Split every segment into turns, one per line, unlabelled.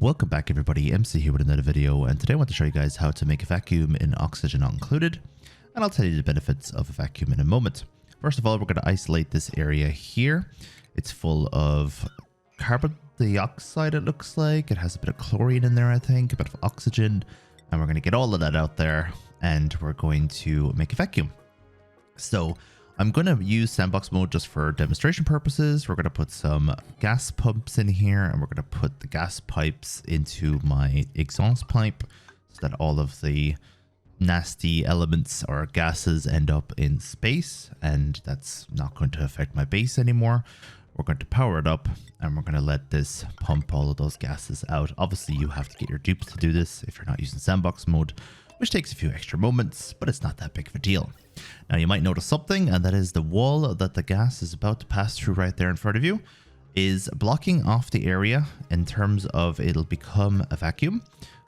Welcome back everybody, MC here with another video, and today I want to show you guys how to make a vacuum in oxygen not included, and I'll tell you the benefits of a vacuum in a moment. First of all, we're going to isolate this area here. It's full of carbon dioxide, it looks like. It has a bit of chlorine in there, I think, a bit of oxygen, and we're going to get all of that out there, and we're going to make a vacuum. So I'm going to use sandbox mode just for demonstration purposes. We're going to put some gas pumps in here, and we're going to put the gas pipes into my exhaust pipe so that all of the nasty elements or gases end up in space, and that's not going to affect my base anymore. We're going to power it up, and we're going to let this pump all of those gases out. Obviously, you have to get your dupes to do this if you're not using sandbox mode, which takes a few extra moments, but it's not that big of a deal. Now you might notice something, and that is the wall that the gas is about to pass through right there in front of you is blocking off the area in terms of it'll become a vacuum,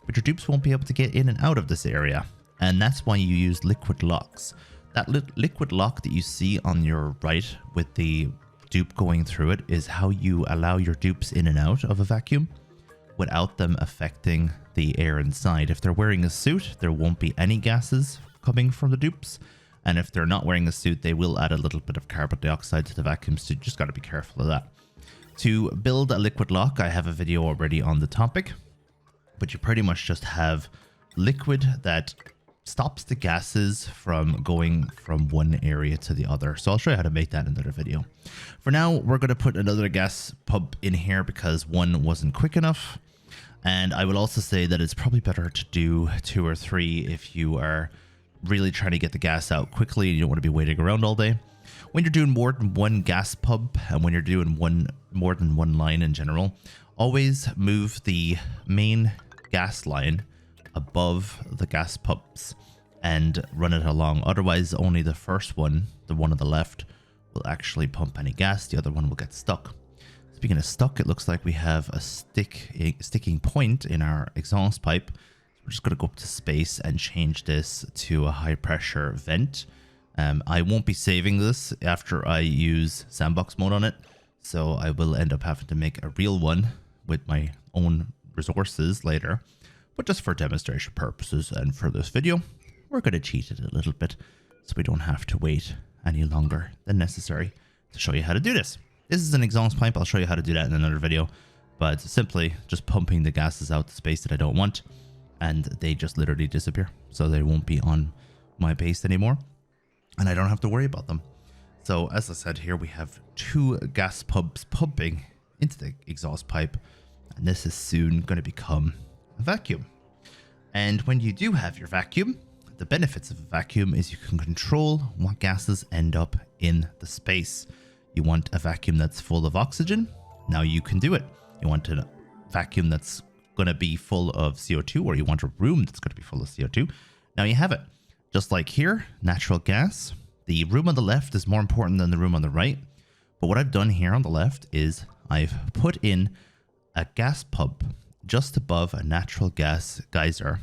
but your dupes won't be able to get in and out of this area. And that's why you use liquid locks. That liquid lock that you see on your right with the dupe going through it is how you allow your dupes in and out of a vacuum without them affecting the air inside. If they're wearing a suit, there won't be any gases coming from the dupes. And if they're not wearing a suit, they will add a little bit of carbon dioxide to the vacuum, so you just got to be careful of that. To build a liquid lock, I have a video already on the topic, but you pretty much just have liquid that stops the gases from going from one area to the other. So I'll show you how to make that in another video. For now, we're going to put another gas pump in here because one wasn't quick enough. And I will also say that it's probably better to do 2 or 3 if you are really trying to get the gas out quickly and you don't want to be waiting around all day. When you're doing more than one gas pump, and when you're doing more than one line in general, always move the main gas line above the gas pumps and run it along. Otherwise, only the first one, the one on the left, will actually pump any gas. The other one will get stuck. Speaking of stuck, it looks like we have a sticking point in our exhaust pipe. We're just going to go up to space and change this to a high pressure vent. I won't be saving this after I use sandbox mode on it, so I will end up having to make a real one with my own resources later. But just for demonstration purposes and for this video, we're going to cheat it a little bit so we don't have to wait any longer than necessary to show you how to do this. This is an exhaust pipe. I'll show you how to do that in another video, but simply just pumping the gases out to space that I don't want, and they just literally disappear. So they won't be on my base anymore, and I don't have to worry about them. So as I said, here we have 2 gas pumps pumping into the exhaust pipe, and this is soon going to become a vacuum. And when you do have your vacuum, the benefits of a vacuum is you can control what gases end up in the space. You want a vacuum that's full of oxygen? Now you can do it. You want a vacuum that's going to be full of CO2, or you want a room that's going to be full of CO2. Now you have it. Just like here, natural gas. The room on the left is more important than the room on the right. But what I've done here on the left is I've put in a gas pump just above a natural gas geyser.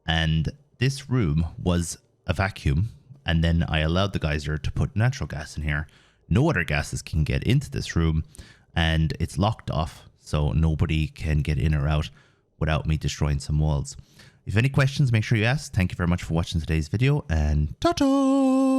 And this room was a vacuum. And then I allowed the geyser to put natural gas in here. No other gases can get into this room, and it's locked off, so nobody can get in or out without me destroying some walls. If any questions, make sure you ask. Thank you very much for watching today's video, and ta-ta!